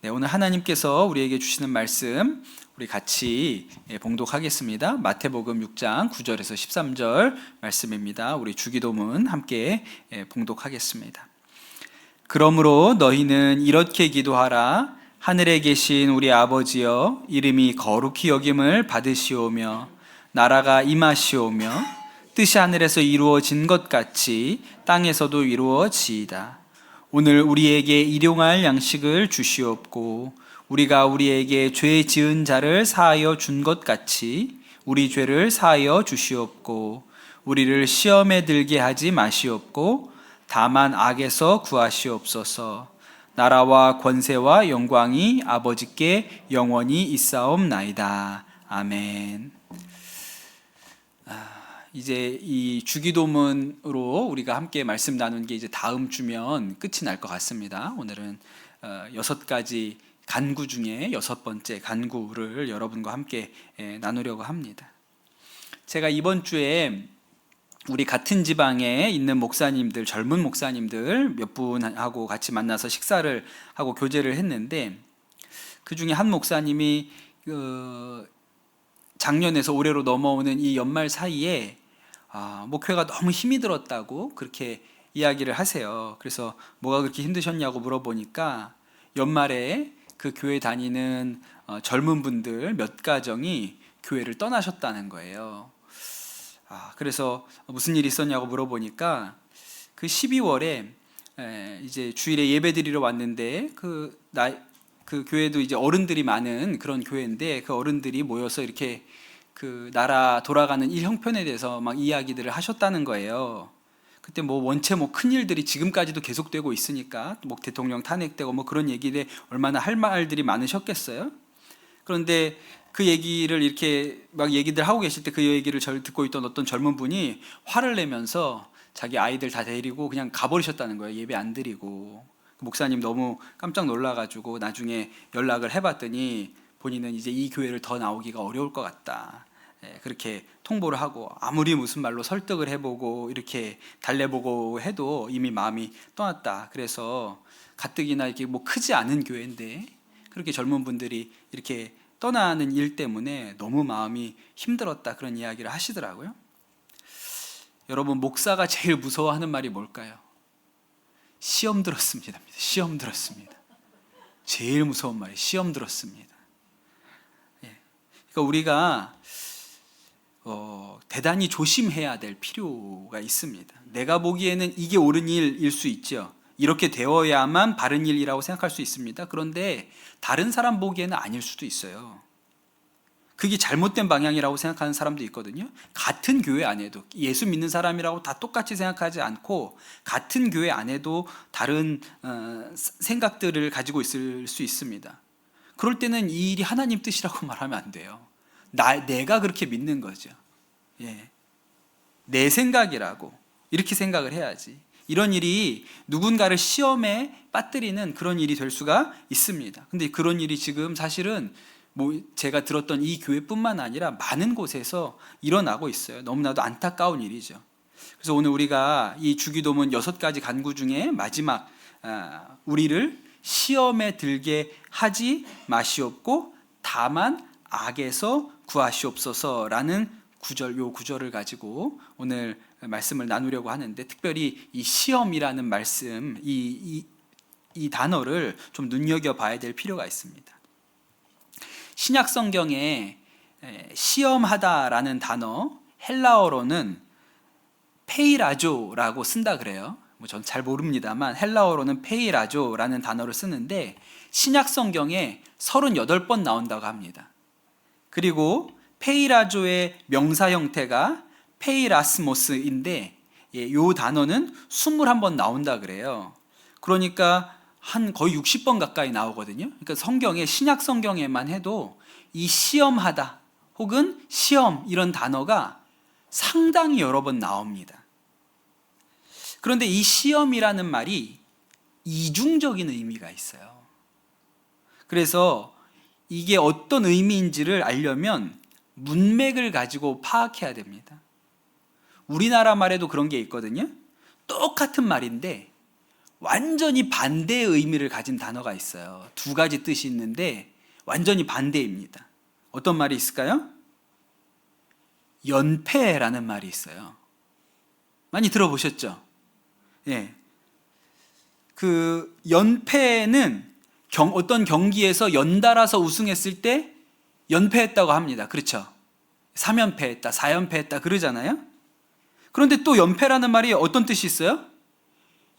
네, 오늘 하나님께서 우리에게 주시는 말씀 우리 같이 봉독하겠습니다. 마태복음 6장 9절에서 13절 말씀입니다. 우리 주기도문 함께 봉독하겠습니다. 그러므로 너희는 이렇게 기도하라. 하늘에 계신 우리 아버지여, 이름이 거룩히 여김을 받으시오며 나라가 임하시오며 뜻이 하늘에서 이루어진 것 같이 땅에서도 이루어지이다. 오늘 우리에게 일용할 양식을 주시옵고 우리가 우리에게 죄 지은 자를 사하여 준 것 같이 우리 죄를 사하여 주시옵고 우리를 시험에 들게 하지 마시옵고 다만 악에서 구하시옵소서. 나라와 권세와 영광이 아버지께 영원히 있사옵나이다. 아멘. 이제 이 주기도문으로 우리가 함께 말씀 나눈 게 이제 다음 주면 끝이 날 것 같습니다. 오늘은 6가지 간구 중에 6번째 간구를 여러분과 함께 나누려고 합니다. 제가 이번 주에 우리 같은 지방에 있는 목사님들, 젊은 목사님들 몇 분하고 같이 만나서 식사를 하고 교제를 했는데, 그 중에 한 목사님이 작년에서 올해로 넘어오는 이 연말 사이에 목회가 너무 힘이 들었다고 그렇게 이야기를 하세요. 그래서 뭐가 그렇게 힘드셨냐고 물어보니까 연말에 그 교회 다니는 젊은 분들 몇 가정이 교회를 떠나셨다는 거예요. 그래서 무슨 일이 있었냐고 물어보니까 그 12월에 이제 주일에 예배 드리러 왔는데 그 교회도 이제 어른들이 많은 그런 교회인데, 그 어른들이 모여서 이렇게 그 나라 돌아가는 일 형편에 대해서 막 이야기들을 하셨다는 거예요. 그때 뭐 원체 뭐 큰 일들이 지금까지도 계속되고 있으니까 뭐 대통령 탄핵되고 뭐 그런 얘기에 얼마나 할 말들이 많으셨겠어요. 그런데 그 얘기를 이렇게 막 얘기들 하고 계실 때 그 얘기를 듣고 있던 어떤 젊은 분이 화를 내면서 자기 아이들 다 데리고 그냥 가버리셨다는 거예요. 예배 안 드리고. 목사님 너무 깜짝 놀라가지고 나중에 연락을 해봤더니 본인은 이제 이 교회를 더 나오기가 어려울 것 같다, 그렇게 통보를 하고, 아무리 무슨 말로 설득을 해보고 이렇게 달래보고 해도 이미 마음이 떠났다. 그래서 가뜩이나 이렇게 뭐 크지 않은 교회인데 그렇게 젊은 분들이 이렇게 떠나는 일 때문에 너무 마음이 힘들었다, 그런 이야기를 하시더라고요. 여러분, 목사가 제일 무서워하는 말이 뭘까요? 시험 들었습니다. 시험 들었습니다. 제일 무서운 말이 시험 들었습니다. 그러니까 우리가 대단히 조심해야 될 필요가 있습니다. 내가 보기에는 이게 옳은 일일 수 있죠. 이렇게 되어야만 바른 일이라고 생각할 수 있습니다. 그런데 다른 사람 보기에는 아닐 수도 있어요. 그게 잘못된 방향이라고 생각하는 사람도 있거든요. 같은 교회 안에도 예수 믿는 사람이라고 다 똑같이 생각하지 않고 같은 교회 안에도 다른 생각들을 가지고 있을 수 있습니다. 그럴 때는 이 일이 하나님 뜻이라고 말하면 안 돼요. 내가 그렇게 믿는 거죠. 내 생각이라고 이렇게 생각을 해야지. 이런 일이 누군가를 시험에 빠뜨리는 그런 일이 될 수가 있습니다. 근데 그런 일이 지금 사실은 뭐 제가 들었던 이 교회뿐만 아니라 많은 곳에서 일어나고 있어요. 너무나도 안타까운 일이죠. 그래서 오늘 우리가 이 주기도문 6가지 간구 중에 마지막 우리를 시험에 들게 하지 마시옵고 다만 악에서 구하시옵소서라는 요 구절을 가지고 오늘 말씀을 나누려고 하는데, 특별히 이 시험이라는 말씀, 이 단어를 좀 눈여겨봐야 될 필요가 있습니다. 신약 성경에 시험하다라는 단어, 헬라어로는 페이라조라고 쓴다 그래요. 전 잘 모릅니다만 헬라어로는 페이라조라는 단어를 쓰는데 신약 성경에 38번 나온다고 합니다. 그리고 페이라조의 명사 형태가 페이라스모스인데 이 단어는 21번 나온다 그래요. 그러니까 한 거의 60번 가까이 나오거든요. 그러니까 성경에, 신약 성경에만 해도 이 시험하다 혹은 시험 이런 단어가 상당히 여러 번 나옵니다. 그런데 이 시험이라는 말이 이중적인 의미가 있어요. 그래서 이게 어떤 의미인지를 알려면 문맥을 가지고 파악해야 됩니다. 우리나라 말에도 그런 게 있거든요. 똑같은 말인데 완전히 반대의 의미를 가진 단어가 있어요. 두 가지 뜻이 있는데 완전히 반대입니다. 어떤 말이 있을까요? 연패라는 말이 있어요. 많이 들어보셨죠? 예. 그 연패는 어떤 경기에서 연달아서 우승했을 때 연패했다고 합니다. 그렇죠? 3연패했다, 4연패했다 그러잖아요. 그런데 또 연패라는 말이 어떤 뜻이 있어요?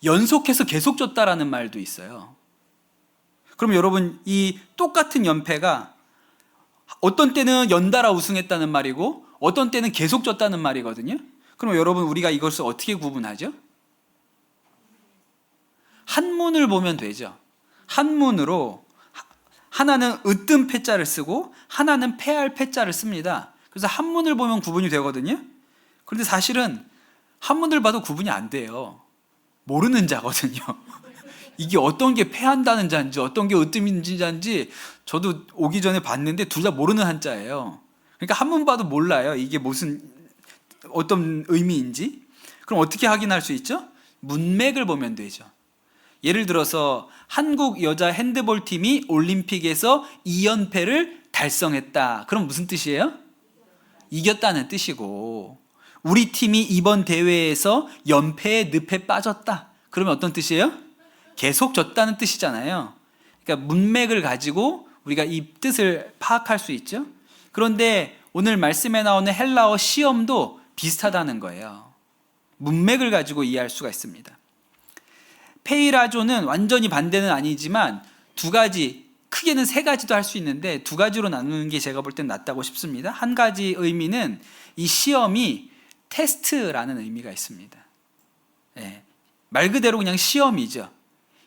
연속해서 계속 졌다라는 말도 있어요. 그럼 여러분, 이 똑같은 연패가 어떤 때는 연달아 우승했다는 말이고 어떤 때는 계속 졌다는 말이거든요. 그럼 여러분, 우리가 이것을 어떻게 구분하죠? 한문을 보면 되죠. 한문으로 하나는 으뜸 패자를 쓰고 하나는 패할 패자를 씁니다. 그래서 한문을 보면 구분이 되거든요. 그런데 사실은 한문을 봐도 구분이 안 돼요. 모르는 자거든요. 이게 어떤 게 패한다는 자인지 어떤 게 으뜸인지 저도 오기 전에 봤는데 둘 다 모르는 한자예요. 그러니까 한문 봐도 몰라요. 이게 어떤 의미인지. 그럼 어떻게 확인할 수 있죠? 문맥을 보면 되죠. 예를 들어서 한국 여자 핸드볼 팀이 올림픽에서 2연패를 달성했다. 그럼 무슨 뜻이에요? 이겼다는 뜻이고, 우리 팀이 이번 대회에서 연패에 늪에 빠졌다. 그러면 어떤 뜻이에요? 계속 졌다는 뜻이잖아요. 그러니까 문맥을 가지고 우리가 이 뜻을 파악할 수 있죠. 그런데 오늘 말씀에 나오는 헬라어 시험도 비슷하다는 거예요. 문맥을 가지고 이해할 수가 있습니다. 페이라조는 완전히 반대는 아니지만 두 가지, 크게는 세 가지도 할 수 있는데 두 가지로 나누는 게 제가 볼 땐 낫다고 싶습니다. 한 가지 의미는 이 시험이 테스트라는 의미가 있습니다. 예, 말 그대로 그냥 시험이죠.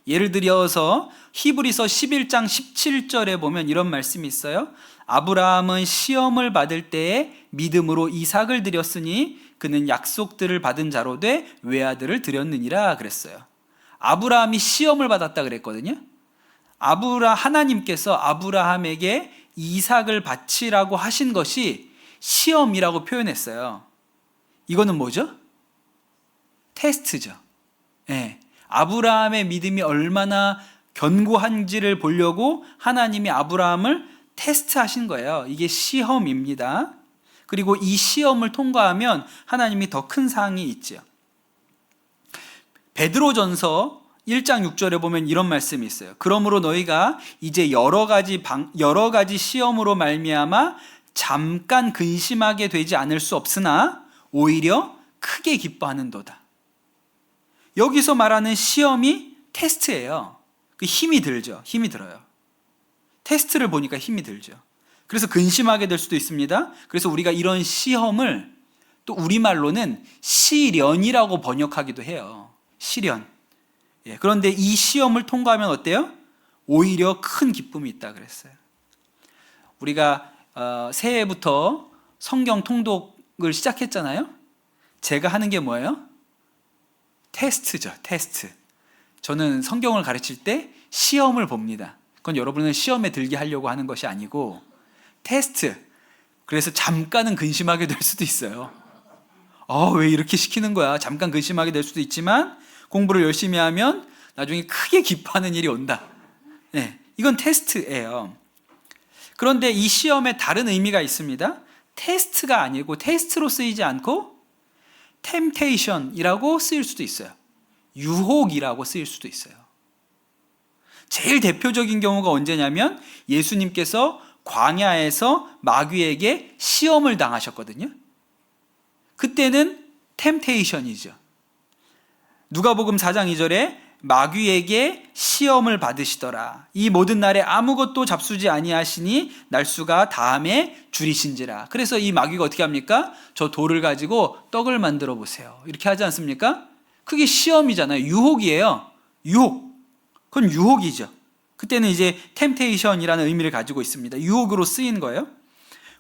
예를 들어서 히브리서 11장 17절에 보면 이런 말씀이 있어요. 아브라함은 시험을 받을 때에 믿음으로 이삭을 드렸으니 그는 약속들을 받은 자로 돼 외아들을 드렸느니라 그랬어요. 아브라함이 시험을 받았다 그랬거든요. 하나님께서 아브라함에게 이삭을 바치라고 하신 것이 시험이라고 표현했어요. 이거는 뭐죠? 테스트죠. 예. 아브라함의 믿음이 얼마나 견고한지를 보려고 하나님이 아브라함을 테스트하신 거예요. 이게 시험입니다. 그리고 이 시험을 통과하면 하나님이 더 큰 상이 있죠. 베드로전서 1장 6절에 보면 이런 말씀이 있어요. 그러므로 너희가 이제 여러 가지 시험으로 말미암아 잠깐 근심하게 되지 않을 수 없으나 오히려 크게 기뻐하는도다. 여기서 말하는 시험이 테스트예요. 그 힘이 들죠. 힘이 들어요. 테스트를 보니까 힘이 들죠. 그래서 근심하게 될 수도 있습니다. 그래서 우리가 이런 시험을 또 우리말로는 시련이라고 번역하기도 해요. 시련. 예, 그런데 이 시험을 통과하면 어때요? 오히려 큰 기쁨이 있다 그랬어요. 우리가 새해부터 성경 통독을 시작했잖아요. 제가 하는 게 뭐예요? 테스트죠. 테스트. 저는 성경을 가르칠 때 시험을 봅니다. 그건 여러분은 시험에 들게 하려고 하는 것이 아니고 테스트. 그래서 잠깐은 근심하게 될 수도 있어요. 왜 이렇게 시키는 거야? 잠깐 근심하게 될 수도 있지만 공부를 열심히 하면 나중에 크게 기뻐하는 일이 온다. 네, 이건 테스트예요. 그런데 이 시험에 다른 의미가 있습니다. 테스트가 아니고 테스트로 쓰이지 않고 템테이션이라고 쓰일 수도 있어요. 유혹이라고 쓰일 수도 있어요. 제일 대표적인 경우가 언제냐면 예수님께서 광야에서 마귀에게 시험을 당하셨거든요. 그때는 템테이션이죠. 누가복음 4장 2절에 마귀에게 시험을 받으시더라. 이 모든 날에 아무것도 잡수지 아니하시니 날수가 다함에 줄이신지라. 그래서 이 마귀가 어떻게 합니까? 저 돌을 가지고 떡을 만들어 보세요. 이렇게 하지 않습니까? 그게 시험이잖아요. 유혹이에요. 유혹. 그건 유혹이죠. 그때는 이제 템테이션이라는 의미를 가지고 있습니다. 유혹으로 쓰인 거예요.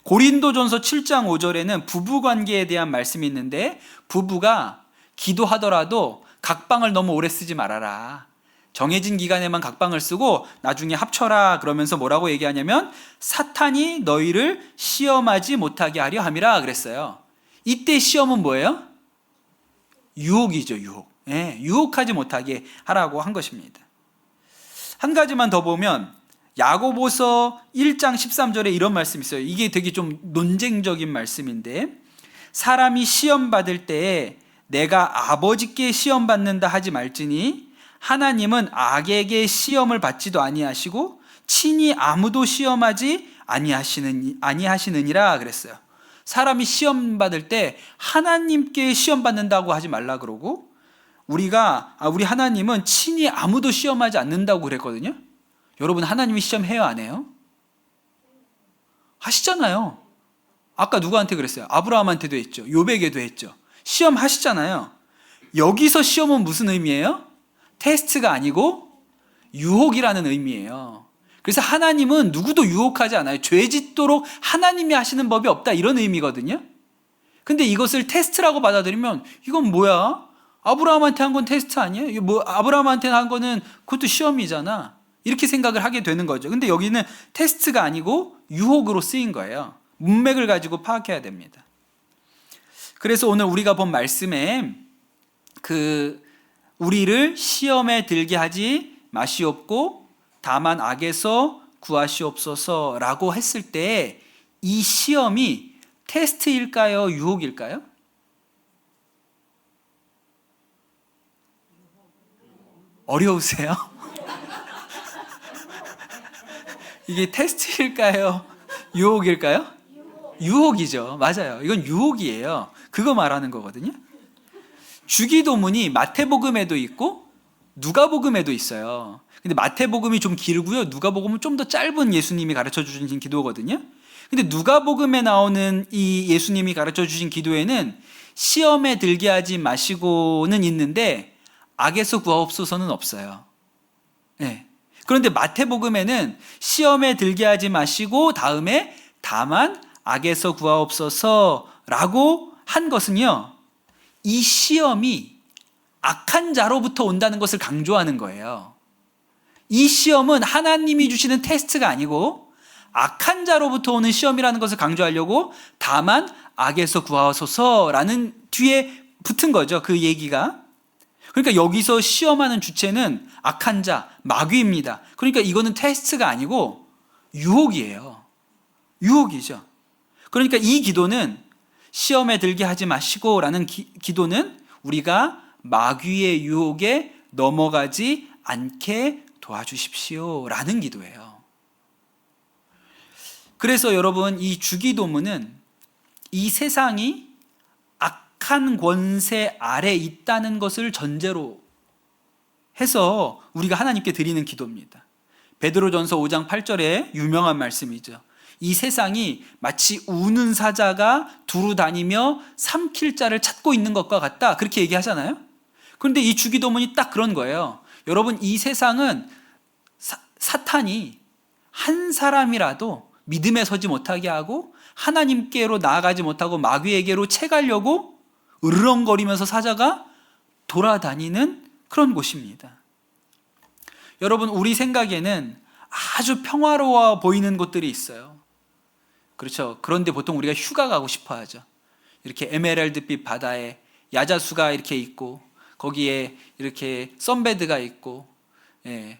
고린도전서 7장 5절에는 부부 관계에 대한 말씀이 있는데 부부가 기도하더라도 각방을 너무 오래 쓰지 말아라. 정해진 기간에만 각방을 쓰고 나중에 합쳐라. 그러면서 뭐라고 얘기하냐면 사탄이 너희를 시험하지 못하게 하려 함이라 그랬어요. 이때 시험은 뭐예요? 유혹이죠. 유혹. 예, 유혹하지 못하게 하라고 한 것입니다. 한 가지만 더 보면 야고보서 1장 13절에 이런 말씀이 있어요. 이게 되게 좀 논쟁적인 말씀인데, 사람이 시험 받을 때에 내가 아버지께 시험 받는다 하지 말지니 하나님은 악에게 시험을 받지도 아니하시고 친히 아무도 시험하지 아니하시느니라 그랬어요. 사람이 시험 받을 때 하나님께 시험 받는다고 하지 말라 그러고, 우리 하나님은 친히 아무도 시험하지 않는다고 그랬거든요. 여러분, 하나님이 시험해요, 안 해요? 하시잖아요. 아까 누구한테 그랬어요? 아브라함한테도 했죠. 요백에도 했죠. 시험 하시잖아요. 여기서 시험은 무슨 의미예요? 테스트가 아니고 유혹이라는 의미예요. 그래서 하나님은 누구도 유혹하지 않아요. 죄 짓도록 하나님이 하시는 법이 없다, 이런 의미거든요. 근데 이것을 테스트라고 받아들이면 이건 뭐야? 아브라함한테 한 건 테스트 아니에요? 이게 뭐 아브라함한테 한 거는 그것도 시험이잖아, 이렇게 생각을 하게 되는 거죠. 근데 여기는 테스트가 아니고 유혹으로 쓰인 거예요. 문맥을 가지고 파악해야 됩니다. 그래서 오늘 우리가 본 말씀에 우리를 시험에 들게 하지 마시옵고 다만 악에서 구하시옵소서라고 했을 때 이 시험이 테스트일까요? 유혹일까요? 어려우세요? 이게 테스트일까요? 유혹일까요? 유혹이죠. 맞아요. 이건 유혹이에요. 그거 말하는 거거든요. 주기도문이 마태복음에도 있고 누가복음에도 있어요. 근데 마태복음이 좀 길고요, 누가복음은 좀 더 짧은 예수님이 가르쳐 주신 기도거든요. 근데 누가복음에 나오는 이 예수님이 가르쳐 주신 기도에는 시험에 들게 하지 마시고는 있는데 악에서 구하옵소서는 없어요. 네. 그런데 마태복음에는 시험에 들게 하지 마시고 다음에 다만 악에서 구하옵소서라고 한 것은요, 이 시험이 악한 자로부터 온다는 것을 강조하는 거예요. 이 시험은 하나님이 주시는 테스트가 아니고 악한 자로부터 오는 시험이라는 것을 강조하려고 다만 악에서 구하소서라는 뒤에 붙은 거죠, 그 얘기가. 그러니까 여기서 시험하는 주체는 악한 자, 마귀입니다. 그러니까 이거는 테스트가 아니고 유혹이에요. 유혹이죠. 그러니까 이 기도는 시험에 들게 하지 마시고 라는 기도는 우리가 마귀의 유혹에 넘어가지 않게 도와주십시오 라는 기도예요. 그래서 여러분, 이 주기도문은 이 세상이 악한 권세 아래 있다는 것을 전제로 해서 우리가 하나님께 드리는 기도입니다. 베드로전서 5장 8절에 유명한 말씀이죠. 이 세상이 마치 우는 사자가 두루 다니며 삼킬 자를 찾고 있는 것과 같다, 그렇게 얘기하잖아요. 그런데 이 주기도문이 딱 그런 거예요. 여러분, 이 세상은 사탄이 한 사람이라도 믿음에 서지 못하게 하고 하나님께로 나아가지 못하고 마귀에게로 채가려고 으르렁거리면서 사자가 돌아다니는 그런 곳입니다. 여러분, 우리 생각에는 아주 평화로워 보이는 곳들이 있어요. 그렇죠. 그런데 보통 우리가 휴가 가고 싶어 하죠. 이렇게 에메랄드빛 바다에 야자수가 이렇게 있고 거기에 이렇게 선베드가 있고, 예,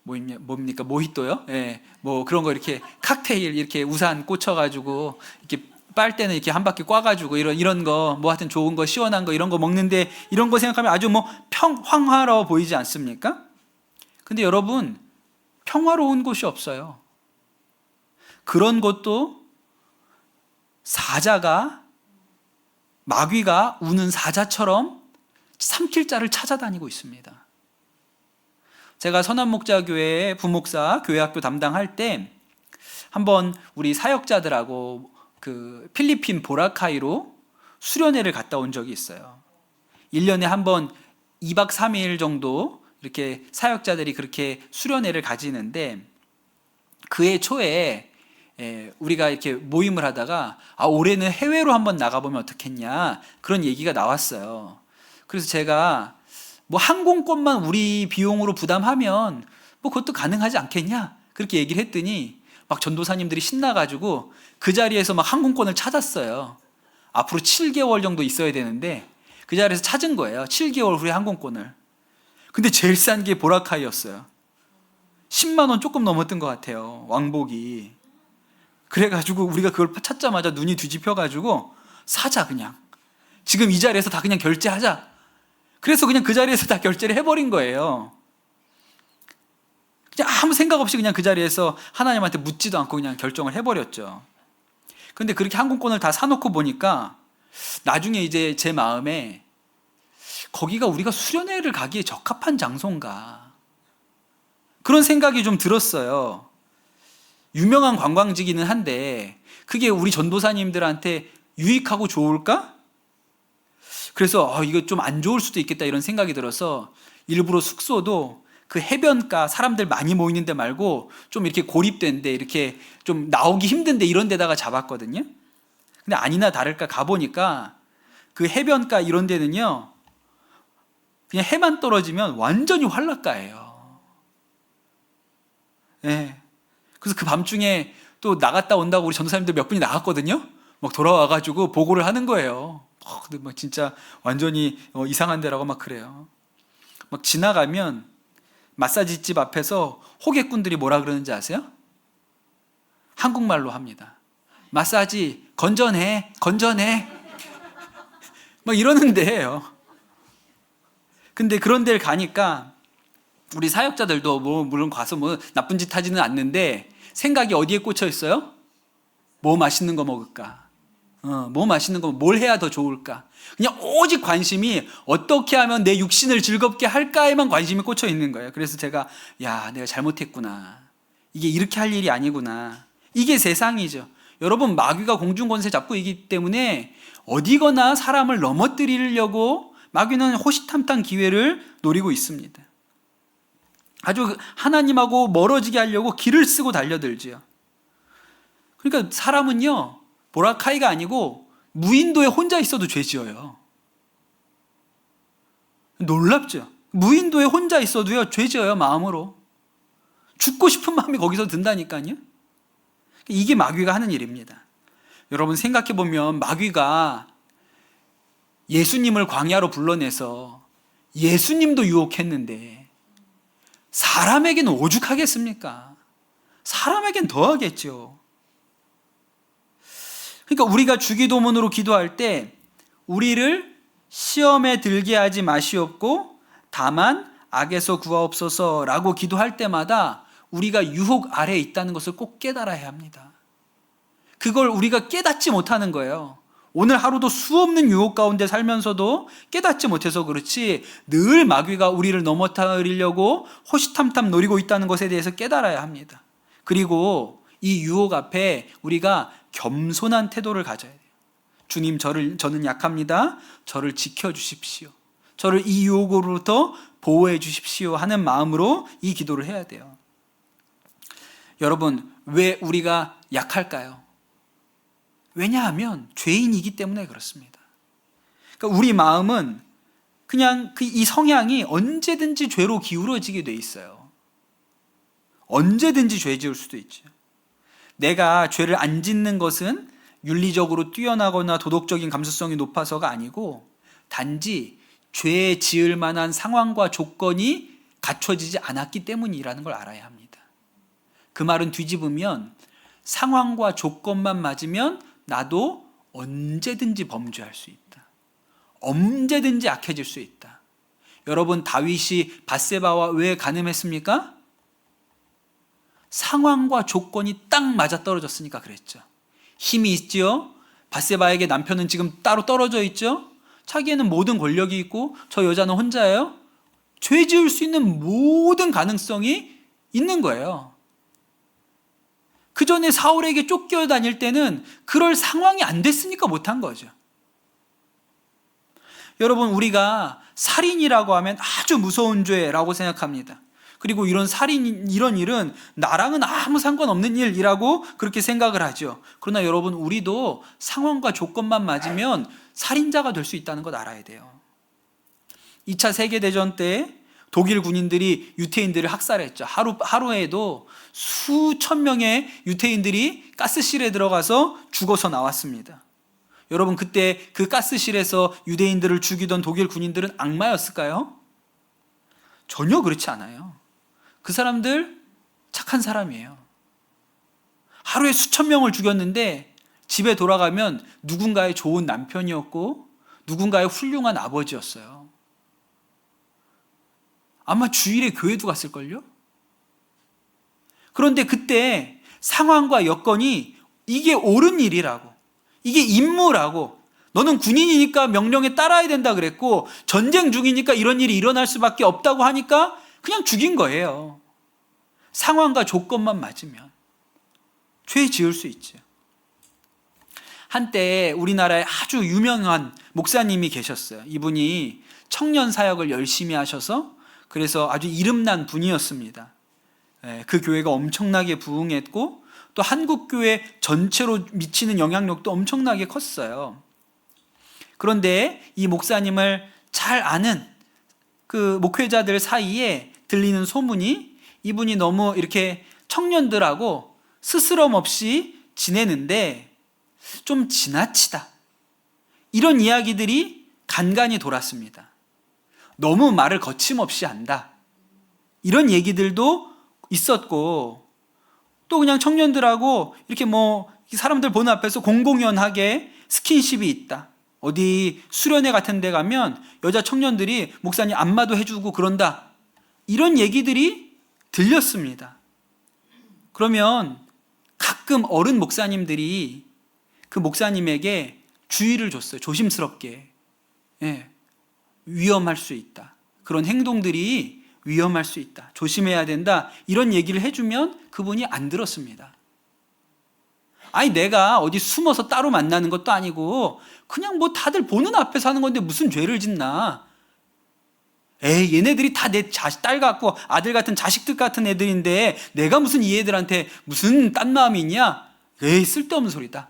뭡니까? 모히또요? 예, 뭐 그런 거 이렇게 칵테일 이렇게 우산 꽂혀가지고 이렇게 빨대는 이렇게 한 바퀴 꽈가지고 이런 거 뭐 하여튼 좋은 거 시원한 거 이런 거 먹는데 이런 거 생각하면 아주 뭐 황화로워 보이지 않습니까? 근데 여러분, 평화로운 곳이 없어요. 그런 곳도 사자가, 마귀가 우는 사자처럼 삼킬 자를 찾아다니고 있습니다. 제가 선한목자교회의 부목사 교회학교 담당할 때 한번 우리 사역자들하고 그 필리핀 보라카이로 수련회를 갔다 온 적이 있어요. 1년에 한 번 2박 3일 정도 이렇게 사역자들이 그렇게 수련회를 가지는데, 그해 초에 우리가 이렇게 모임을 하다가 올해는 해외로 한번 나가보면 어떻겠냐, 그런 얘기가 나왔어요. 그래서 제가 뭐 항공권만 우리 비용으로 부담하면 뭐 그것도 가능하지 않겠냐, 그렇게 얘기를 했더니 막 전도사님들이 신나가지고 그 자리에서 막 항공권을 찾았어요. 앞으로 7개월 정도 있어야 되는데 그 자리에서 찾은 거예요. 7개월 후에 항공권을. 근데 제일 싼 게 보라카이였어요. 10만 원 조금 넘었던 것 같아요. 왕복이. 그래가지고 우리가 그걸 찾자마자 눈이 뒤집혀가지고 사자 그냥. 지금 이 자리에서 다 그냥 결제하자. 그래서 그냥 그 자리에서 다 결제를 해버린 거예요. 그냥 아무 생각 없이 그냥 그 자리에서 하나님한테 묻지도 않고 그냥 결정을 해버렸죠. 근데 그렇게 항공권을 다 사놓고 보니까 나중에 이제 제 마음에 거기가 우리가 수련회를 가기에 적합한 장소인가 그런 생각이 좀 들었어요. 유명한 관광지기는 한데 그게 우리 전도사님들한테 유익하고 좋을까? 그래서 이거 좀 안 좋을 수도 있겠다 이런 생각이 들어서 일부러 숙소도 그 해변가 사람들 많이 모이는 데 말고 좀 이렇게 고립된 데 이렇게 좀 나오기 힘든 데 이런 데다가 잡았거든요. 근데 아니나 다를까 가보니까 그 해변가 이런 데는요 그냥 해만 떨어지면 완전히 활락가예요. 네. 그래서 그 밤중에 또 나갔다 온다고 우리 전도사님들 몇 분이 나갔거든요. 막 돌아와가지고 보고를 하는 거예요. 근데 막 진짜 완전히 이상한 데라고 막 그래요. 막 지나가면 마사지집 앞에서 호객꾼들이 뭐라 그러는지 아세요? 한국말로 합니다. 마사지 건전해, 건전해. 막 이러는 데예요. 근데 그런 데를 가니까 우리 사역자들도 물론 가서 나쁜 짓 하지는 않는데 생각이 어디에 꽂혀 있어요? 뭐 맛있는 거 먹을까? 뭐 맛있는 거 뭘 해야 더 좋을까? 그냥 오직 관심이 어떻게 하면 내 육신을 즐겁게 할까에만 관심이 꽂혀 있는 거예요. 그래서 제가 내가 잘못했구나. 이게 이렇게 할 일이 아니구나. 이게 세상이죠. 여러분 마귀가 공중권세 잡고 있기 때문에 어디거나 사람을 넘어뜨리려고 마귀는 호시탐탐 기회를 노리고 있습니다. 아주 하나님하고 멀어지게 하려고 길을 쓰고 달려들지요. 그러니까 사람은요 보라카이가 아니고 무인도에 혼자 있어도 죄 지어요. 놀랍죠? 무인도에 혼자 있어도요 죄 지어요. 마음으로 죽고 싶은 마음이 거기서 든다니까요. 이게 마귀가 하는 일입니다. 여러분 생각해보면 마귀가 예수님을 광야로 불러내서 예수님도 유혹했는데 사람에게는 오죽하겠습니까? 사람에겐 더하겠죠. 그러니까 우리가 주기도문으로 기도할 때 우리를 시험에 들게 하지 마시옵고 다만 악에서 구하옵소서라고 기도할 때마다 우리가 유혹 아래에 있다는 것을 꼭 깨달아야 합니다. 그걸 우리가 깨닫지 못하는 거예요. 오늘 하루도 수없는 유혹 가운데 살면서도 깨닫지 못해서 그렇지 늘 마귀가 우리를 넘어뜨리려고 호시탐탐 노리고 있다는 것에 대해서 깨달아야 합니다. 그리고 이 유혹 앞에 우리가 겸손한 태도를 가져야 돼요. 주님 저는 약합니다. 저를 지켜주십시오. 저를 이 유혹으로부터 보호해 주십시오 하는 마음으로 이 기도를 해야 돼요. 여러분 왜 우리가 약할까요? 왜냐하면 죄인이기 때문에 그렇습니다. 그러니까 우리 마음은 그냥 이 성향이 언제든지 죄로 기울어지게 돼 있어요. 언제든지 죄 지을 수도 있죠. 내가 죄를 안 짓는 것은 윤리적으로 뛰어나거나 도덕적인 감수성이 높아서가 아니고 단지 죄 지을 만한 상황과 조건이 갖춰지지 않았기 때문이라는 걸 알아야 합니다. 그 말은 뒤집으면 상황과 조건만 맞으면 나도 언제든지 범죄할 수 있다. 언제든지 악해질 수 있다. 여러분 다윗이 밧세바와 왜 간음했습니까? 상황과 조건이 딱 맞아떨어졌으니까 그랬죠. 힘이 있지요. 밧세바에게 남편은 지금 따로 떨어져 있죠. 자기에는 모든 권력이 있고 저 여자는 혼자예요. 죄 지을 수 있는 모든 가능성이 있는 거예요. 그 전에 사울에게 쫓겨다닐 때는 그럴 상황이 안 됐으니까 못한 거죠. 여러분 우리가 살인이라고 하면 아주 무서운 죄라고 생각합니다. 그리고 이런 이런 일은 나랑은 아무 상관없는 일이라고 그렇게 생각을 하죠. 그러나 여러분 우리도 상황과 조건만 맞으면 살인자가 될 수 있다는 것 알아야 돼요. 2차 세계대전 때 독일 군인들이 유태인들을 학살했죠. 하루에도 수천 명의 유태인들이 가스실에 들어가서 죽어서 나왔습니다. 여러분, 그때 그 가스실에서 유대인들을 죽이던 독일 군인들은 악마였을까요? 전혀 그렇지 않아요. 그 사람들 착한 사람이에요. 하루에 수천 명을 죽였는데 집에 돌아가면 누군가의 좋은 남편이었고 누군가의 훌륭한 아버지였어요. 아마 주일에 교회도 갔을걸요? 그런데 그때 상황과 여건이 이게 옳은 일이라고, 이게 임무라고, 너는 군인이니까 명령에 따라야 된다 그랬고 전쟁 중이니까 이런 일이 일어날 수밖에 없다고 하니까 그냥 죽인 거예요. 상황과 조건만 맞으면 죄 지을 수 있죠. 한때 우리나라에 아주 유명한 목사님이 계셨어요. 이분이 청년 사역을 열심히 하셔서 그래서 아주 이름난 분이었습니다. 그 교회가 엄청나게 부흥했고 또 한국 교회 전체로 미치는 영향력도 엄청나게 컸어요. 그런데 이 목사님을 잘 아는 그 목회자들 사이에 들리는 소문이 이분이 너무 이렇게 청년들하고 스스럼 없이 지내는데 좀 지나치다, 이런 이야기들이 간간히 돌았습니다. 너무 말을 거침없이 한다, 이런 얘기들도 있었고 또 그냥 청년들하고 이렇게 사람들 보는 앞에서 공공연하게 스킨십이 있다, 어디 수련회 같은 데 가면 여자 청년들이 목사님 안마도 해주고 그런다, 이런 얘기들이 들렸습니다. 그러면 가끔 어른 목사님들이 그 목사님에게 주의를 줬어요. 조심스럽게. 위험할 수 있다, 그런 행동들이 위험할 수 있다, 조심해야 된다, 이런 얘기를 해주면 그분이 안 들었습니다. 아니, 내가 어디 숨어서 따로 만나는 것도 아니고 그냥 다들 보는 앞에서 하는 건데 무슨 죄를 짓나, 얘네들이 다 내 딸 같고 아들 같은 자식들 같은 애들인데 내가 무슨 이 애들한테 무슨 딴 마음이 있냐, 쓸데없는 소리다,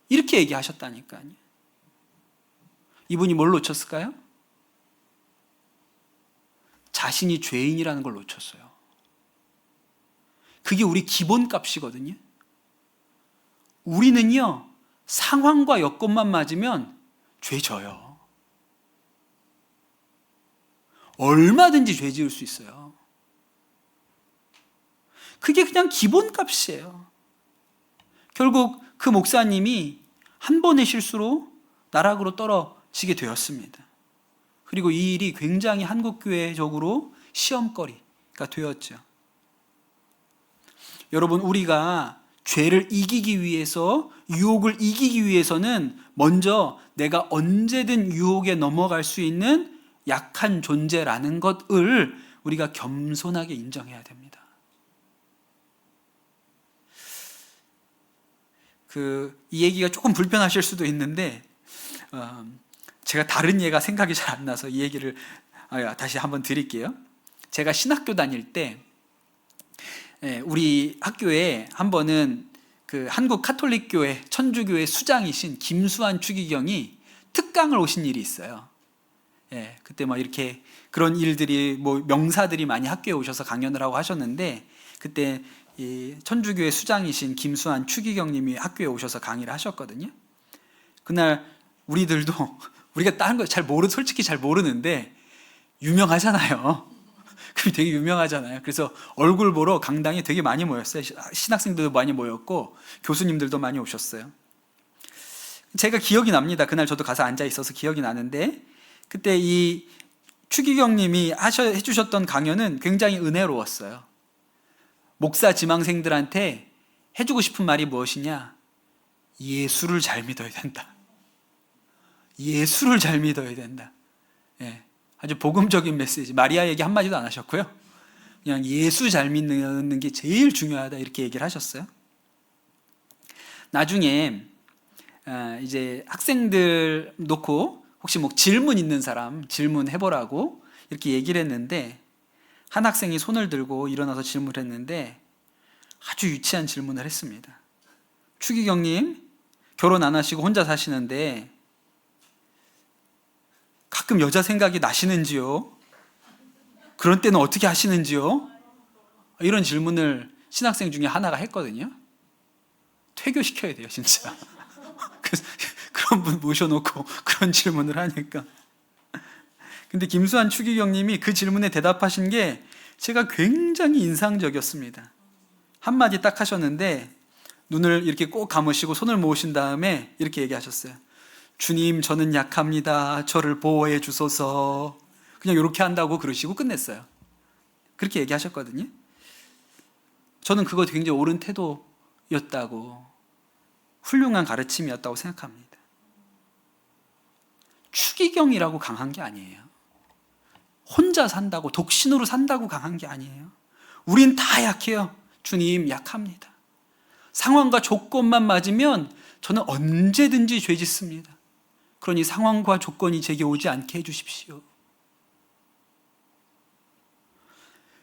이렇게 얘기하셨다니까요. 이분이 뭘 놓쳤을까요? 자신이 죄인이라는 걸 놓쳤어요. 그게 우리 기본값이거든요. 우리는요, 상황과 여건만 맞으면 죄 져요. 얼마든지 죄 지을 수 있어요. 그게 그냥 기본값이에요. 결국 그 목사님이 한 번의 실수로 나락으로 떨어지게 되었습니다. 그리고 이 일이 굉장히 한국교회적으로 시험거리가 되었죠. 여러분, 우리가 죄를 이기기 위해서, 유혹을 이기기 위해서는 먼저 내가 언제든 유혹에 넘어갈 수 있는 약한 존재라는 것을 우리가 겸손하게 인정해야 됩니다. 이 얘기가 조금 불편하실 수도 있는데 제가 다른 예가 생각이 잘 안 나서 이 얘기를 다시 한번 드릴게요. 제가 신학교 다닐 때 우리 학교에 한 번은 그 한국 카톨릭교회 천주교회 수장이신 김수환 추기경이 특강을 오신 일이 있어요. 그때 이렇게 그런 일들이 명사들이 많이 학교에 오셔서 강연을 하고 하셨는데, 그때 이 천주교회 수장이신 김수환 추기경님이 학교에 오셔서 강의를 하셨거든요. 그날 우리들도 우리가 다른 거 솔직히 잘 모르는데 유명하잖아요. 그게 되게 유명하잖아요. 그래서 얼굴 보러 강당에 되게 많이 모였어요. 신학생들도 많이 모였고 교수님들도 많이 오셨어요. 제가 기억이 납니다. 그날 저도 가서 앉아 있어서 기억이 나는데, 그때 이 추기경님이 해주셨던 강연은 굉장히 은혜로웠어요. 목사 지망생들한테 해주고 싶은 말이 무엇이냐? 예수를 잘 믿어야 된다. 예수를 잘 믿어야 된다. 아주 복음적인 메시지. 마리아 얘기 한마디도 안 하셨고요. 그냥 예수 잘 믿는 게 제일 중요하다, 이렇게 얘기를 하셨어요. 나중에 이제 학생들 놓고 혹시 질문 있는 사람 질문해보라고 이렇게 얘기를 했는데, 한 학생이 손을 들고 일어나서 질문을 했는데 아주 유치한 질문을 했습니다. 추기경님, 결혼 안 하시고 혼자 사시는데 가끔 여자 생각이 나시는지요? 그런 때는 어떻게 하시는지요? 이런 질문을 신학생 중에 하나가 했거든요. 퇴교시켜야 돼요, 진짜. 그럼 그런 분 모셔놓고 그런 질문을 하니까. 근데 김수환 추기경님이 그 질문에 대답하신 게 제가 굉장히 인상적이었습니다. 한마디 딱 하셨는데 눈을 이렇게 꼭 감으시고 손을 모으신 다음에 이렇게 얘기하셨어요. 주님, 저는 약합니다. 저를 보호해 주소서. 그냥 이렇게 한다고 그러시고 끝냈어요. 그렇게 얘기하셨거든요. 저는 그거 굉장히 옳은 태도였다고, 훌륭한 가르침이었다고 생각합니다. 추기경이라고 강한 게 아니에요. 혼자 산다고, 독신으로 산다고 강한 게 아니에요. 우린 다 약해요. 주님, 약합니다. 상황과 조건만 맞으면 저는 언제든지 죄 짓습니다. 그러니 상황과 조건이 제게 오지 않게 해주십시오.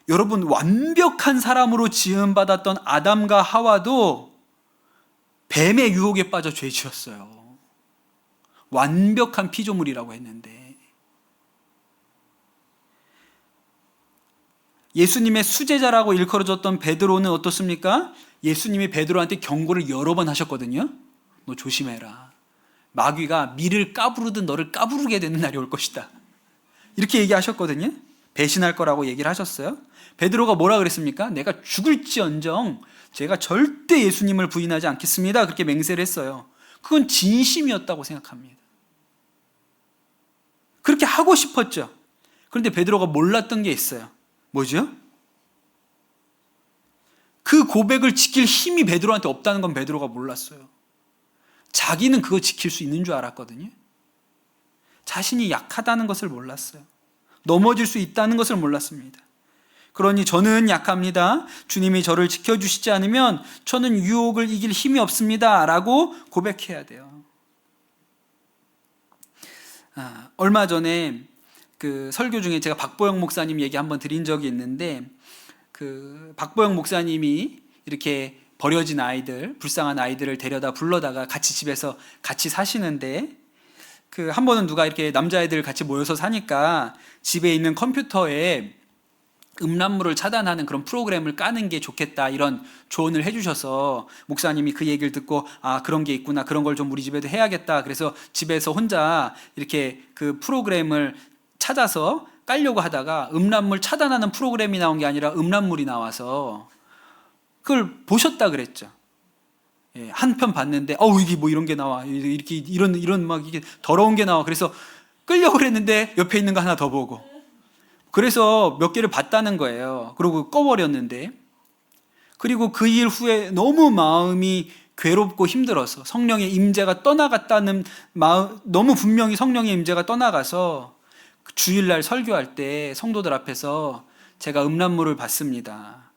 여러분, 완벽한 사람으로 지음받았던 아담과 하와도 뱀의 유혹에 빠져 죄 지었어요. 완벽한 피조물이라고 했는데, 예수님의 수제자라고 일컬어졌던 베드로는 어떻습니까? 예수님이 베드로한테 경고를 여러 번 하셨거든요. 너 조심해라. 마귀가 밀을 까부르듯 너를 까부르게 되는 날이 올 것이다. 이렇게 얘기하셨거든요. 배신할 거라고 얘기를 하셨어요. 베드로가 뭐라 그랬습니까? 내가 죽을지언정 제가 절대 예수님을 부인하지 않겠습니다. 그렇게 맹세를 했어요. 그건 진심이었다고 생각합니다. 그렇게 하고 싶었죠. 그런데 베드로가 몰랐던 게 있어요. 뭐죠? 그 고백을 지킬 힘이 베드로한테 없다는 건 베드로가 몰랐어요. 자기는 그거 지킬 수 있는 줄 알았거든요. 자신이 약하다는 것을 몰랐어요. 넘어질 수 있다는 것을 몰랐습니다. 그러니 저는 약합니다. 주님이 저를 지켜주시지 않으면 저는 유혹을 이길 힘이 없습니다. 라고 고백해야 돼요. 얼마 전에 그 설교 중에 제가 박보영 목사님 얘기 한번 드린 적이 있는데, 그 박보영 목사님이 이렇게 버려진 아이들, 불쌍한 아이들을 데려다 불러다가 같이 집에서 같이 사시는데, 그 한 번은 누가 이렇게 남자애들 같이 모여서 사니까 집에 있는 컴퓨터에 음란물을 차단하는 그런 프로그램을 까는 게 좋겠다, 이런 조언을 해주셔서 목사님이 그 얘기를 듣고 그런 게 있구나, 그런 걸 좀 우리 집에도 해야겠다. 그래서 집에서 혼자 이렇게 그 프로그램을 찾아서 깔려고 하다가 음란물 차단하는 프로그램이 나온 게 아니라 음란물이 나와서 그걸 보셨다 그랬죠. 예, 한 편 봤는데 이게 뭐 이런 게 나와, 이렇게 이런 막 이게 더러운 게 나와. 그래서 끌려고 그랬는데 옆에 있는 거 하나 더 보고, 그래서 몇 개를 봤다는 거예요. 그리고 꺼버렸는데, 그리고 그 일 후에 너무 마음이 괴롭고 힘들어서 성령의 임재가 떠나갔다는 마음, 너무 분명히 성령의 임재가 떠나가서 주일날 설교할 때 성도들 앞에서 제가 음란물을 봤습니다.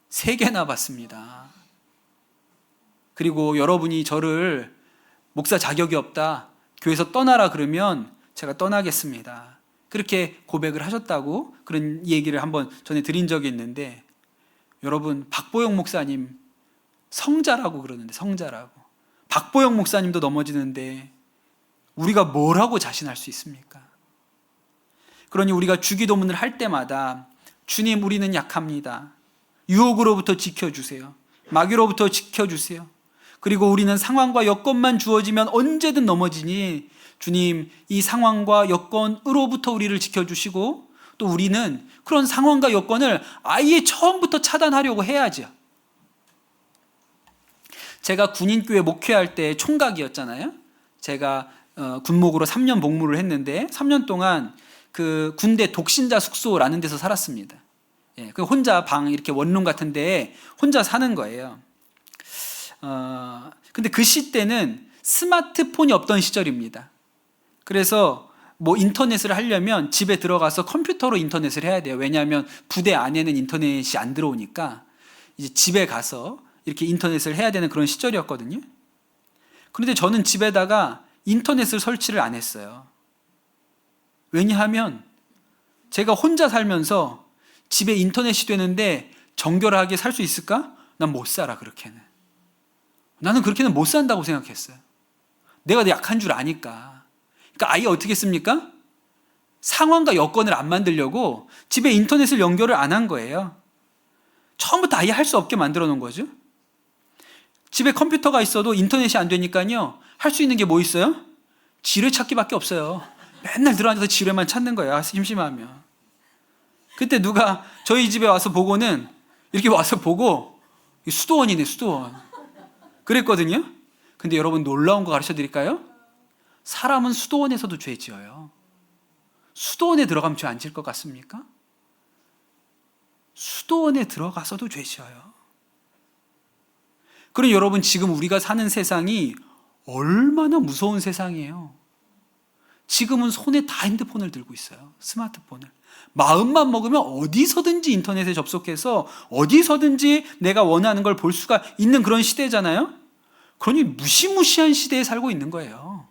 3개나 봤습니다. 그리고 여러분이 저를 목사 자격이 없다, 교회에서 떠나라 그러면 제가 떠나겠습니다. 그렇게 고백을 하셨다고 그런 얘기를 한번 전에 드린 적이 있는데, 여러분, 박보영 목사님 성자라고 그러는데, 성자라고. 박보영 목사님도 넘어지는데 우리가 뭐라고 자신할 수 있습니까? 그러니 우리가 주기도문을 할 때마다 주님, 우리는 약합니다. 유혹으로부터 지켜주세요. 마귀로부터 지켜주세요. 그리고 우리는 상황과 여건만 주어지면 언제든 넘어지니 주님, 이 상황과 여건으로부터 우리를 지켜주시고, 또 우리는 그런 상황과 여건을 아예 처음부터 차단하려고 해야죠. 제가 군인교회 목회할 때 총각이었잖아요. 제가 군목으로 3년 복무를 했는데 3년 동안 그 군대 독신자 숙소라는 데서 살았습니다. 예, 그 혼자 방 이렇게 원룸 같은 데에 혼자 사는 거예요. 근데 그 시대는 스마트폰이 없던 시절입니다. 그래서 뭐 인터넷을 하려면 집에 들어가서 컴퓨터로 인터넷을 해야 돼요. 왜냐하면 부대 안에는 인터넷이 안 들어오니까 이제 집에 가서 이렇게 인터넷을 해야 되는 그런 시절이었거든요. 그런데 저는 집에다가 인터넷을 설치를 안 했어요. 왜냐하면 제가 혼자 살면서 집에 인터넷이 되는데 정결하게 살 수 있을까? 난 못 살아, 그렇게는. 나는 그렇게는 못 산다고 생각했어요. 내가 약한 줄 아니까. 그러니까 아예 어떻게 했습니까? 상황과 여건을 안 만들려고 집에 인터넷을 연결을 안 한 거예요. 처음부터 아예 할 수 없게 만들어 놓은 거죠. 집에 컴퓨터가 있어도 인터넷이 안 되니까요, 할 수 있는 게 뭐 있어요? 지뢰찾기밖에 없어요. 맨날 들어앉아서 지뢰만 찾는 거야, 심심하면. 그때 누가 저희 집에 와서 보고는 이렇게 와서 보고 수도원이네, 수도원. 그랬거든요. 근데 여러분 놀라운 거 가르쳐 드릴까요? 사람은 수도원에서도 죄 지어요. 수도원에 들어가면 죄 안 지을 것 같습니까? 수도원에 들어가서도 죄 지어요. 그럼 여러분 지금 우리가 사는 세상이 얼마나 무서운 세상이에요. 지금은 손에 다 핸드폰을 들고 있어요. 스마트폰을. 마음만 먹으면 어디서든지 인터넷에 접속해서 어디서든지 내가 원하는 걸 볼 수가 있는 그런 시대잖아요. 그러니 무시무시한 시대에 살고 있는 거예요.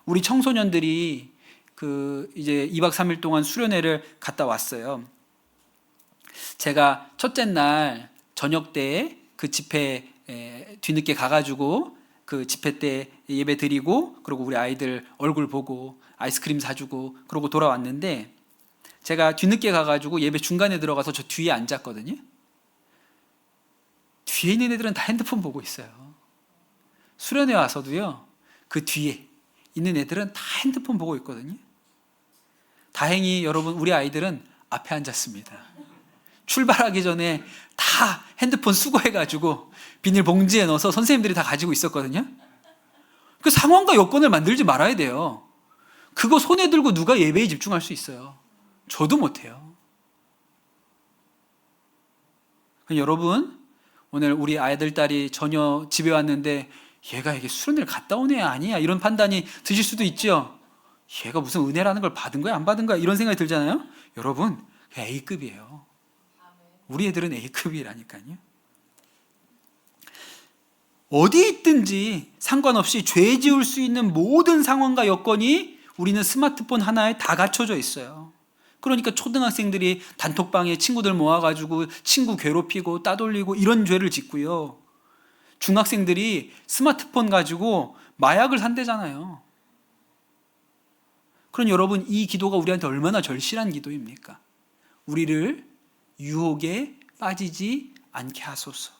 우리 청소년들이 이제 2박 3일 동안 수련회를 갔다 왔어요. 제가 첫째 날 저녁 때 그 집회 뒤늦게 가가지고 그 집회 때 예배 드리고 그리고 우리 아이들 얼굴 보고 아이스크림 사주고 그러고 돌아왔는데 제가 뒤늦게 가가지고 예배 중간에 들어가서 저 뒤에 앉았거든요. 뒤에 있는 애들은 다 핸드폰 보고 있어요. 수련회 와서도요, 그 뒤에 있는 애들은 다 핸드폰 보고 있거든요. 다행히 여러분 우리 아이들은 앞에 앉았습니다. 출발하기 전에 다 핸드폰 수거해가지고 비닐봉지에 넣어서 선생님들이 다 가지고 있었거든요. 그 상황과 여건을 만들지 말아야 돼요. 그거 손에 들고 누가 예배에 집중할 수 있어요? 저도 못해요. 여러분 오늘 우리 아이들 딸이 저녁 집에 왔는데 얘가 이게 수련회를 갔다 온 애 아니야? 이런 판단이 드실 수도 있죠. 얘가 무슨 은혜라는 걸 받은 거야? 안 받은 거야? 이런 생각이 들잖아요. 여러분 A급이에요. 우리 애들은 A급이라니까요. 어디 있든지 상관없이 죄 지을 수 있는 모든 상황과 여건이 우리는 스마트폰 하나에 다 갖춰져 있어요. 그러니까 초등학생들이 단톡방에 친구들 모아가지고 친구 괴롭히고 따돌리고 이런 죄를 짓고요. 중학생들이 스마트폰 가지고 마약을 산대잖아요. 그럼 여러분 이 기도가 우리한테 얼마나 절실한 기도입니까? 우리를 유혹에 빠지지 않게 하소서.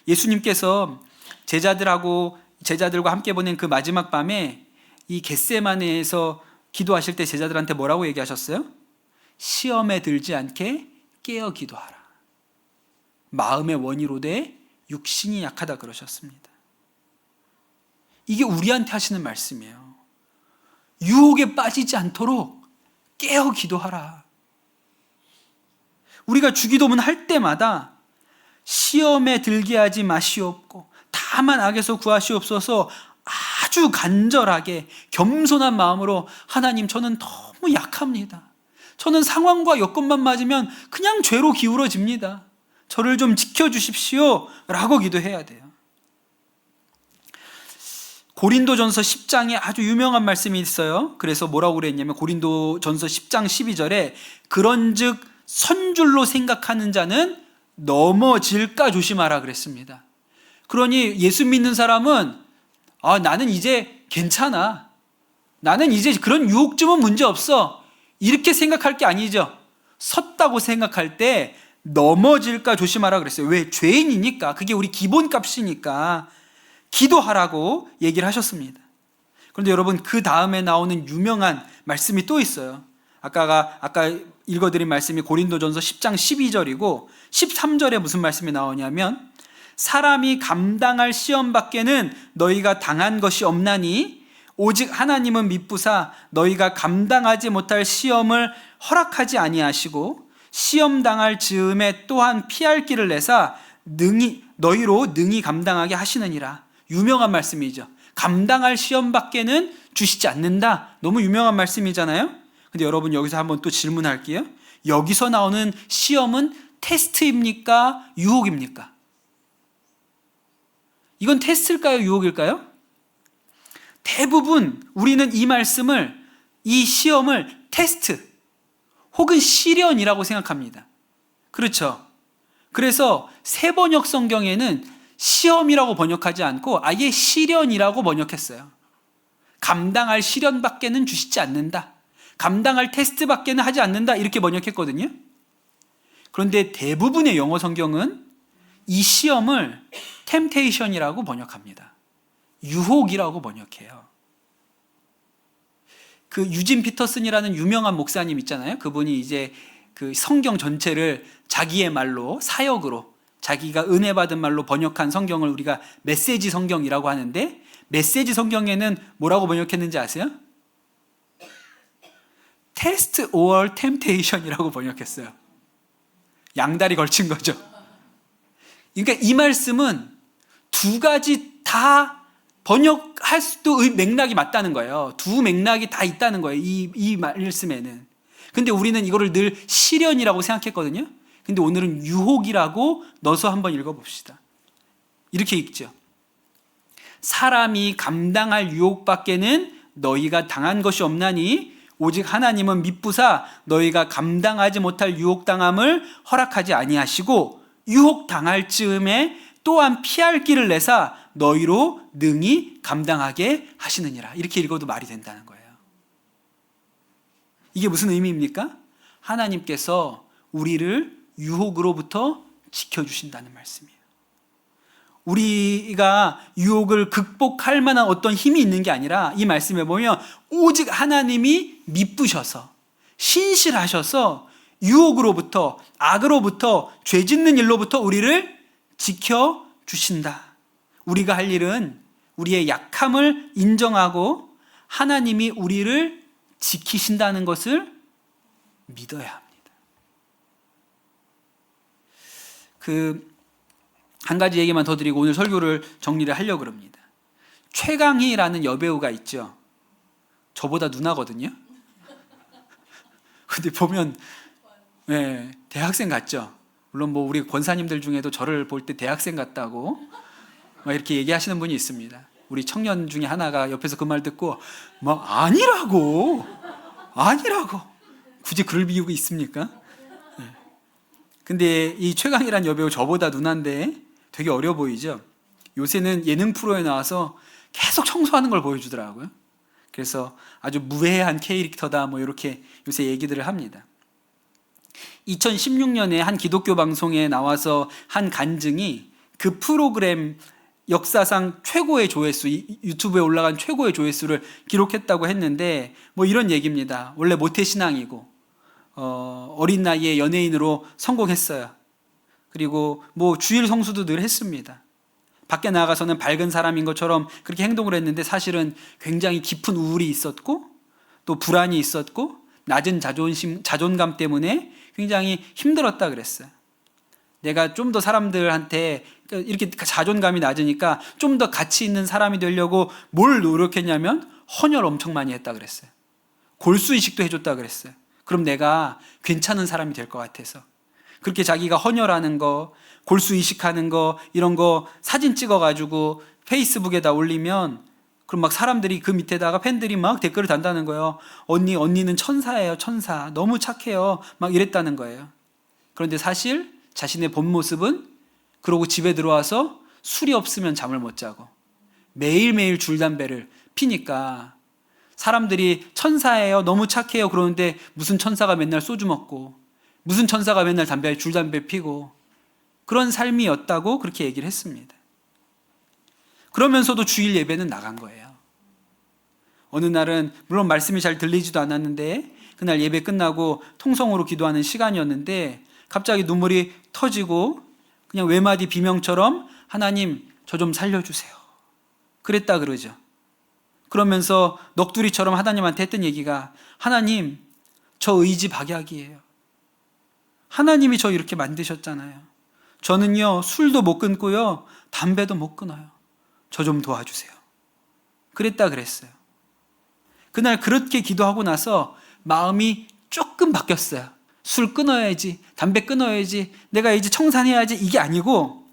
예수님께서 제자들과 함께 보낸 그 마지막 밤에 이 겟세마네에서 기도하실 때 제자들한테 뭐라고 얘기하셨어요? 시험에 들지 않게 깨어 기도하라. 마음의 원이로되 육신이 약하다 그러셨습니다. 이게 우리한테 하시는 말씀이에요. 유혹에 빠지지 않도록 깨어 기도하라. 우리가 주기도문 할 때마다 시험에 들게 하지 마시옵고 다만 악에서 구하시옵소서 아주 간절하게 겸손한 마음으로 하나님 저는 너무 약합니다. 저는 상황과 여건만 맞으면 그냥 죄로 기울어집니다. 저를 좀 지켜주십시오 라고 기도해야 돼요. 고린도전서 10장에 아주 유명한 말씀이 있어요. 그래서 뭐라고 그랬냐면 고린도전서 10장 12절에 그런즉 선줄로 생각하는 자는 넘어질까 조심하라 그랬습니다. 그러니 예수 믿는 사람은 나는 이제 괜찮아. 나는 이제 그런 유혹쯤은 문제 없어. 이렇게 생각할 게 아니죠. 섰다고 생각할 때 넘어질까 조심하라 그랬어요. 왜? 죄인이니까. 그게 우리 기본값이니까 기도하라고 얘기를 하셨습니다. 그런데 여러분 그 다음에 나오는 유명한 말씀이 또 있어요. 아까 읽어드린 말씀이 고린도전서 10장 12절이고 13절에 무슨 말씀이 나오냐면 사람이 감당할 시험 밖에는 너희가 당한 것이 없나니 오직 하나님은 미쁘사 너희가 감당하지 못할 시험을 허락하지 아니하시고 시험 당할 즈음에 또한 피할 길을 내사 너희로 능히 감당하게 하시느니라. 유명한 말씀이죠. 감당할 시험 밖에는 주시지 않는다. 너무 유명한 말씀이잖아요. 근데 여러분 여기서 한번 또 질문할게요. 여기서 나오는 시험은 테스트입니까? 유혹입니까? 이건 테스트일까요? 유혹일까요? 대부분 우리는 이 시험을 테스트 혹은 시련이라고 생각합니다. 그렇죠? 그래서 세번역 성경에는 시험이라고 번역하지 않고 아예 시련이라고 번역했어요. 감당할 시련밖에는 주시지 않는다. 감당할 테스트밖에는 하지 않는다. 이렇게 번역했거든요. 그런데 대부분의 영어 성경은 이 시험을 템테이션이라고 번역합니다. 유혹이라고 번역해요. 그 유진 피터슨이라는 유명한 목사님 있잖아요. 그분이 이제 그 성경 전체를 자기의 말로, 사역으로, 자기가 은혜 받은 말로 번역한 성경을 우리가 메시지 성경이라고 하는데, 메시지 성경에는 뭐라고 번역했는지 아세요? Test or Temptation이라고 번역했어요. 양다리 걸친 거죠. 그러니까 이 말씀은 두 가지 다 번역할 수도 맥락이 맞다는 거예요. 두 맥락이 다 있다는 거예요. 이 말씀에는. 근데 우리는 이거를 늘 시련이라고 생각했거든요. 근데 오늘은 유혹이라고 넣어서 한번 읽어봅시다. 이렇게 읽죠. 사람이 감당할 유혹밖에는 너희가 당한 것이 없나니 오직 하나님은 미쁘사 너희가 감당하지 못할 유혹당함을 허락하지 아니하시고 유혹당할 즈음에 또한 피할 길을 내사 너희로 능히 감당하게 하시느니라. 이렇게 읽어도 말이 된다는 거예요. 이게 무슨 의미입니까? 하나님께서 우리를 유혹으로부터 지켜주신다는 말씀이에요. 우리가 유혹을 극복할 만한 어떤 힘이 있는 게 아니라 이 말씀에 보면 오직 하나님이 미쁘셔서 신실하셔서 유혹으로부터, 악으로부터, 죄 짓는 일로부터 우리를 지켜주신다. 우리가 할 일은 우리의 약함을 인정하고 하나님이 우리를 지키신다는 것을 믿어야 합니다. 한 가지 얘기만 더 드리고 오늘 설교를 정리를 하려고 합니다. 최강희라는 여배우가 있죠. 저보다 누나거든요. 근데 보면 대학생 같죠. 물론 뭐 우리 권사님들 중에도 저를 볼 때 대학생 같다고 막 이렇게 얘기하시는 분이 있습니다. 우리 청년 중에 하나가 옆에서 그 말 듣고 막 아니라고 굳이 그럴 이유가 있습니까? 근데 이 최강희란 여배우 저보다 누나인데 되게 어려 보이죠? 요새는 예능 프로에 나와서 계속 청소하는 걸 보여주더라고요. 그래서 아주 무해한 캐릭터다 뭐 이렇게 요새 얘기들을 합니다. 2016년에 한 기독교 방송에 나와서 한 간증이 그 프로그램 역사상 최고의 조회수, 유튜브에 올라간 최고의 조회수를 기록했다고 했는데 뭐 이런 얘기입니다. 원래 모태신앙이고 어린 나이에 연예인으로 성공했어요. 그리고 뭐 주일 성수도 늘 했습니다. 밖에 나가서는 밝은 사람인 것처럼 그렇게 행동을 했는데 사실은 굉장히 깊은 우울이 있었고 또 불안이 있었고 낮은 자존감 때문에 굉장히 힘들었다 그랬어요. 내가 좀 더 사람들한테 이렇게 자존감이 낮으니까 좀 더 가치 있는 사람이 되려고 뭘 노력했냐면 헌혈 엄청 많이 했다 그랬어요. 골수이식도 해줬다 그랬어요. 그럼 내가 괜찮은 사람이 될 것 같아서. 그렇게 자기가 헌혈하는 거, 골수이식하는 거 이런 거 사진 찍어가지고 페이스북에다 올리면 그럼 막 사람들이 그 밑에다가 팬들이 막 댓글을 단다는 거예요. 언니는 천사예요, 천사. 너무 착해요. 막 이랬다는 거예요. 그런데 사실 자신의 본 모습은 그러고 집에 들어와서 술이 없으면 잠을 못 자고 매일매일 줄담배를 피니까 사람들이 천사예요, 너무 착해요 그러는데 무슨 천사가 맨날 소주 먹고 무슨 천사가 맨날 줄담배 피고 그런 삶이었다고 그렇게 얘기를 했습니다. 그러면서도 주일 예배는 나간 거예요. 어느 날은 물론 말씀이 잘 들리지도 않았는데 그날 예배 끝나고 통성으로 기도하는 시간이었는데 갑자기 눈물이 터지고 그냥 외마디 비명처럼 하나님 저 좀 살려주세요 그랬다 그러죠. 그러면서 넋두리처럼 하나님한테 했던 얘기가 하나님 저 의지 박약이에요. 하나님이 저 이렇게 만드셨잖아요. 저는요 술도 못 끊고요 담배도 못 끊어요. 저 좀 도와주세요. 그랬다 그랬어요. 그날 그렇게 기도하고 나서 마음이 조금 바뀌었어요. 술 끊어야지, 담배 끊어야지, 내가 이제 청산해야지 이게 아니고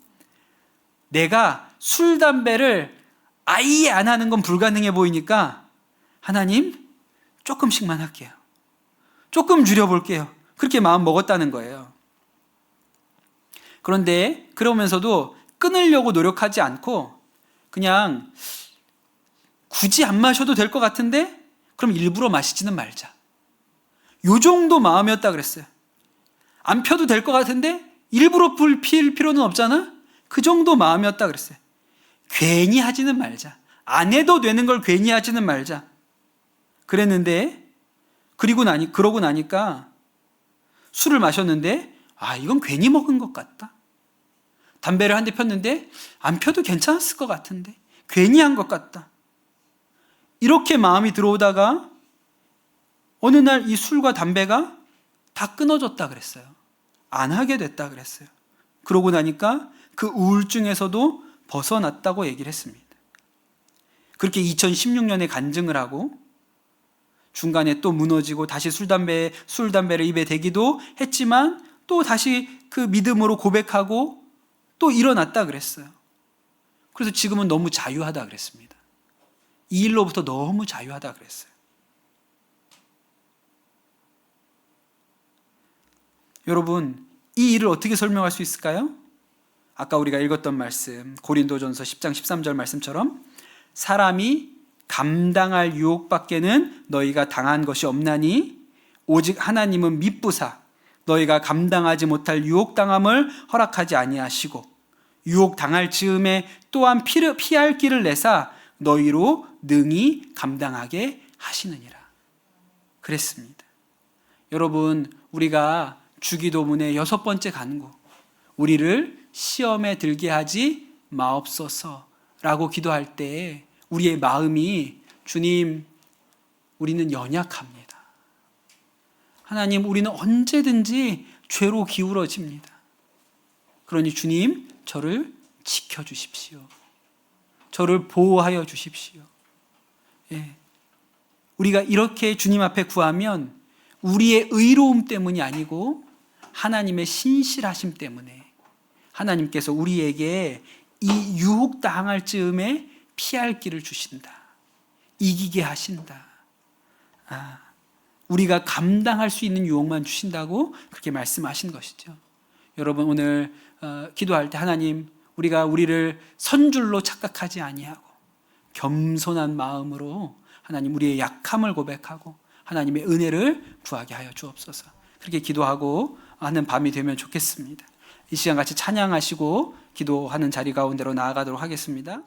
내가 술, 담배를 아예 안 하는 건 불가능해 보이니까 하나님 조금씩만 할게요. 조금 줄여볼게요. 그렇게 마음 먹었다는 거예요. 그런데 그러면서도 끊으려고 노력하지 않고 그냥 굳이 안 마셔도 될 것 같은데 그럼 일부러 마시지는 말자. 요 정도 마음이었다 그랬어요. 안 펴도 될 것 같은데 일부러 필 필요는 없잖아. 그 정도 마음이었다 그랬어요. 괜히 하지는 말자. 안 해도 되는 걸 괜히 하지는 말자. 그랬는데 그러고 나니까 술을 마셨는데 이건 괜히 먹은 것 같다. 담배를 한 대 폈는데 안 펴도 괜찮았을 것 같은데 괜히 한 것 같다. 이렇게 마음이 들어오다가 어느 날 이 술과 담배가 다 끊어졌다 그랬어요. 안 하게 됐다 그랬어요. 그러고 나니까 그 우울증에서도 벗어났다고 얘기를 했습니다. 그렇게 2016년에 간증을 하고 중간에 또 무너지고 다시 술 담배를 입에 대기도 했지만 또 다시 그 믿음으로 고백하고 또 일어났다 그랬어요. 그래서 지금은 너무 자유하다 그랬습니다. 이 일로부터 너무 자유하다 그랬어요. 여러분, 이 일을 어떻게 설명할 수 있을까요? 아까 우리가 읽었던 말씀, 고린도전서 10장 13절 말씀처럼 사람이 감당할 유혹밖에는 너희가 당한 것이 없나니 오직 하나님은 미쁘사 너희가 감당하지 못할 유혹당함을 허락하지 아니하시고 유혹당할 즈음에 또한 피할 길을 내사 너희로 능히 감당하게 하시느니라 그랬습니다. 여러분, 우리가 주기도문의 6번째 간구, 우리를 시험에 들게 하지 마옵소서라고 기도할 때 우리의 마음이 주님, 우리는 연약합니다. 하나님, 우리는 언제든지 죄로 기울어집니다. 그러니 주님, 저를 지켜주십시오. 저를 보호하여 주십시오. 우리가 이렇게 주님 앞에 구하면 우리의 의로움 때문이 아니고 하나님의 신실하심 때문에 하나님께서 우리에게 이 유혹당할 즈음에 피할 길을 주신다. 이기게 하신다. 우리가 감당할 수 있는 유혹만 주신다고 그렇게 말씀하신 것이죠. 여러분, 오늘 기도할 때 하나님, 우리가 우리를 선줄로 착각하지 아니하고 겸손한 마음으로 하나님 우리의 약함을 고백하고 하나님의 은혜를 구하게 하여 주옵소서. 그렇게 기도하고 하는 밤이 되면 좋겠습니다. 이 시간 같이 찬양하시고 기도하는 자리 가운데로 나아가도록 하겠습니다.